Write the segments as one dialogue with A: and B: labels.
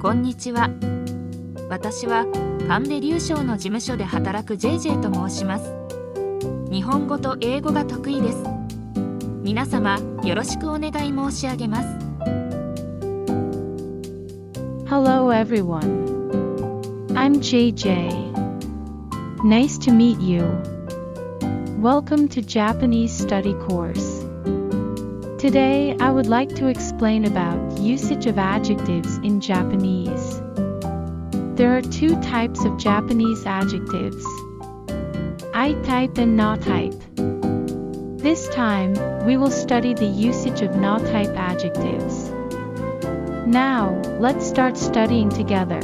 A: こんにちは。私はKANBE龍翔の事務所で働く JJ と申します。日本語と英語が得意です。皆様よろしくお願い申し上げます。
B: Hello everyone. I'm JJ. Nice to meet you. Welcome to Japanese study course. Today I would like to explain about usage of adjectives in Japanese. There are two types of Japanese adjectives: I type and na type. This time, we will study the usage of na type adjectives. Now, let's start studying together.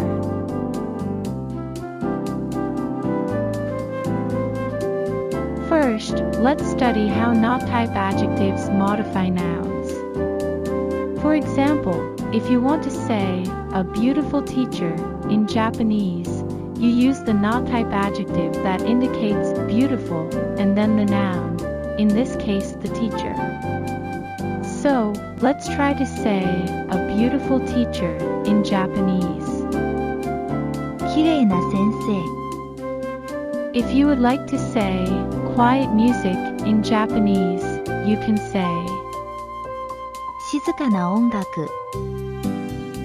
B: First, let's study how na type adjectives modify nouns. For example, if you want to say, a beautiful teacher, in Japanese, you use the na type adjective that indicates beautiful, and then the noun, in this case the teacher. So, let's try to say, a beautiful teacher, in Japanese.
A: きれいな先生。
B: If you would like to say, quiet music, in Japanese, you can say,
A: 静かな音楽。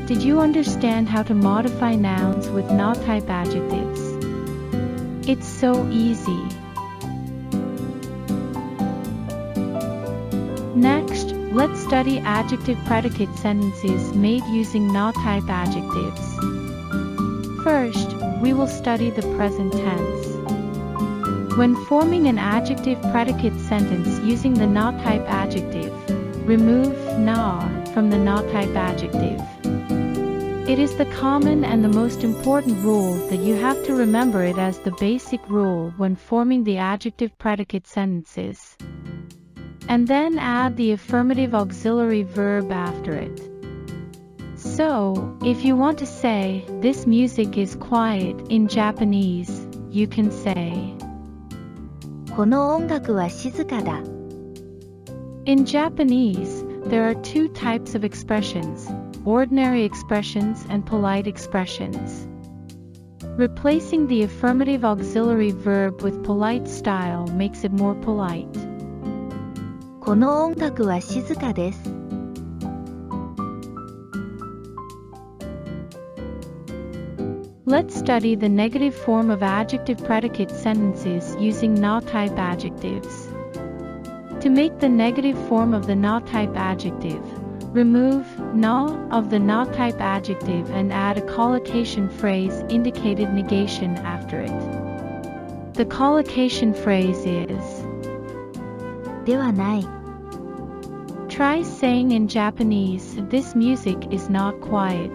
B: Did you understand how to modify nouns with na type adjectives? It's so easy. Next, let's study adjective predicate sentences made using na type adjectives. First, we will study the present tense. When forming an adjective predicate sentence using the na type adjective, remove na from the na type adjective. It is the common and the most important rule that you have to remember it as the basic rule when forming the adjective predicate sentences. And then add the affirmative auxiliary verb after it. So, if you want to say, this music is quiet, in Japanese, you can say,
A: この音楽は静かだ。
B: In Japanese, there are two types of expressions: ordinary expressions and polite expressions. Replacing the affirmative auxiliary verb with polite style makes it more polite.
A: この音楽は静かです。
B: Let's study the negative form of adjective predicate sentences using na type adjectives. To make the negative form of the na type adjective, remove na of the na type adjective and add a collocation phrase indicated negation after it. The collocation phrase is
A: ではない。
B: Try saying in Japanese, this music is not quiet.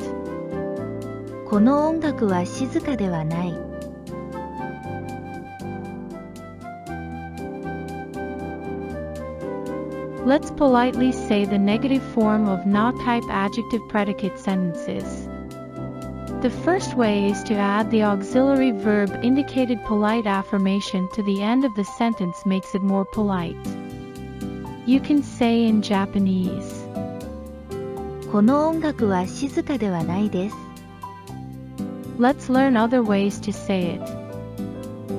A: この音楽は静かではない。
B: Let's politely say the negative form of na type adjective predicate sentences. The first way is to add the auxiliary verb indicated polite affirmation to the end of the sentence makes it more polite. You can say in Japanese,
A: この音楽は静かではないです。
B: Let's learn other ways to say it.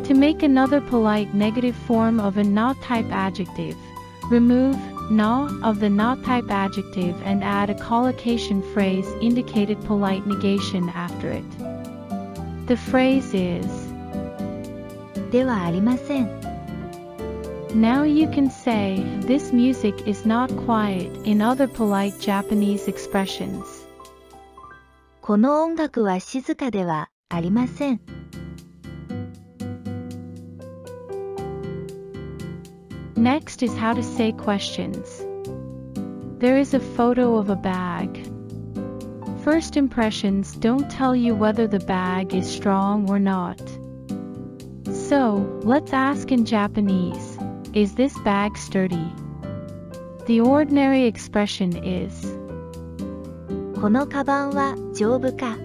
B: To make another polite negative form of a na type adjective, remove na of the na type adjective and add a collocation phrase indicated polite negation after it. The phrase is
A: ではありません。
B: Now you can say, this music is not quiet, in other polite Japanese expressions.
A: この音楽は静かではありません。
B: Next is how to say questions. There is a photo of a bag. First impressions don't tell you whether the bag is strong or not. So, let's ask in Japanese, is this bag sturdy? The ordinary expression is,
A: このカバンは丈夫か。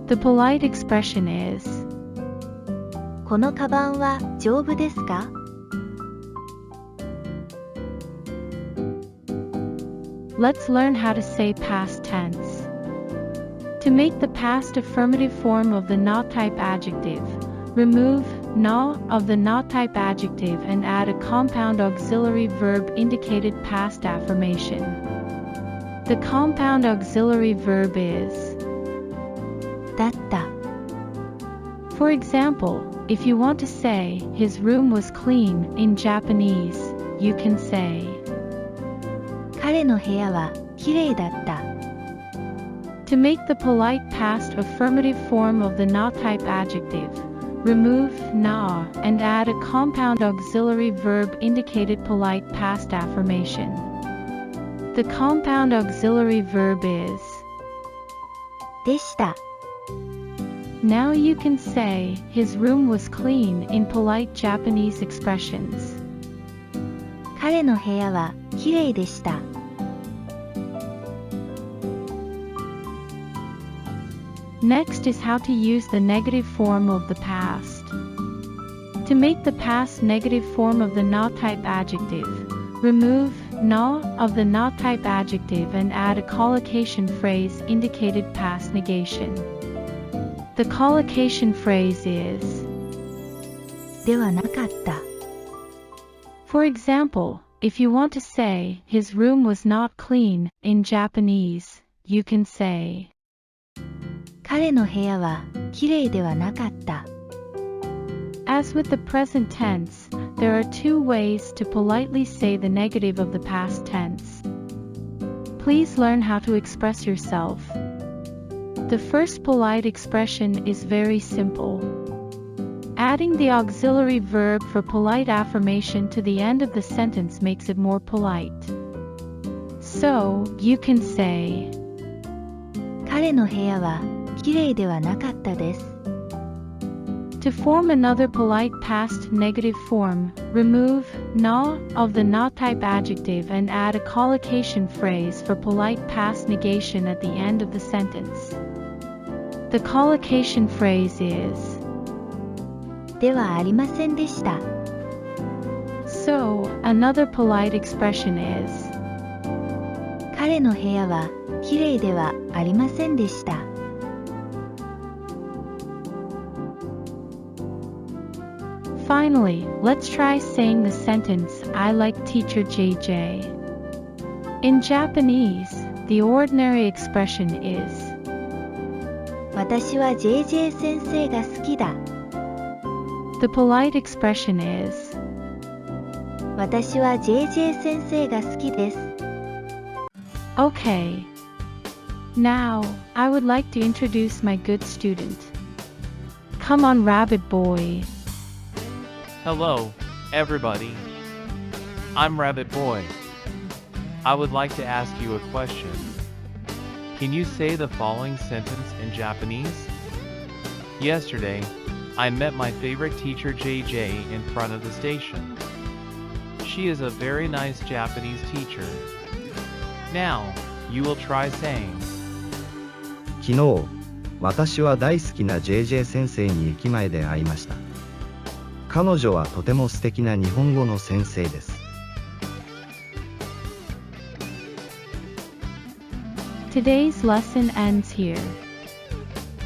B: The polite expression is,
A: このカバンは丈夫ですか。
B: Let's learn how to say past tense. To make the past affirmative form of the not type adjective, remove na of the not type adjective and add a compound auxiliary verb indicated past affirmation. The compound auxiliary verb is
A: だった。
B: For example, if you want to say his room was clean in Japanese, you can say
A: 彼の部屋はきれいだった。
B: To make the polite past affirmative form of the not type adjective, remove na and add a compound auxiliary verb indicated polite past affirmation. The compound auxiliary verb is
A: でした。
B: Now you can say his room was clean in polite Japanese expressions.
A: 彼の部屋はきれいでした。
B: Next is how to use the negative form of the past. To make the past negative form of the not type adjective, remove na of the not type adjective and add a collocation phrase indicated past negation. The collocation phrase is
A: ではなかった。
B: For example, if you want to say his room was not clean in Japanese, you can say
A: 彼の部屋はきれいではなかった。
B: As with the present tense, there are two ways to politely say the negative of the past tense. Please learn how to express yourself. The first polite expression is very simple. Adding the auxiliary verb for polite affirmation to the end of the sentence makes it more polite. So, you can say
A: 彼の部屋はきれいではなかったです。
B: To form another polite past negative form, remove na of the not type adjective and add a collocation phrase for polite past negation at the end of the sentence. The collocation phrase is
A: ではありませんでした。
B: So, another polite expression is
A: 彼の部屋はきれいではありませんでした。
B: Finally, let's try saying the sentence, I like teacher JJ. In Japanese, the ordinary expression is
A: 私は JJ 先生が好きだ。
B: The polite expression is
A: 私は JJ 先生が好きです。
B: Okay. Now, I would like to introduce my good student. Come on, rabbit boy.
C: Hello, everybody. I'm Rabbit Boy. I would like to ask you a question. Can you say the following sentence in Japanese? Yesterday, I met my favorite teacher JJ in front of the station. She is a very nice Japanese teacher. Now, you will try saying
D: 昨日、私は大好きな JJ 先生に駅前で会いました。彼女はとても素敵な日本語の先生です。
B: Today's lesson ends here.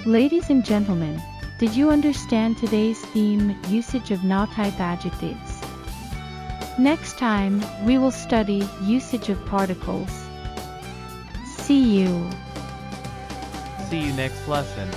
B: Ladies and gentlemen, did you understand today's theme, usage of not type adjectives? Next time, we will study usage of particles. See you.
C: see you next lesson.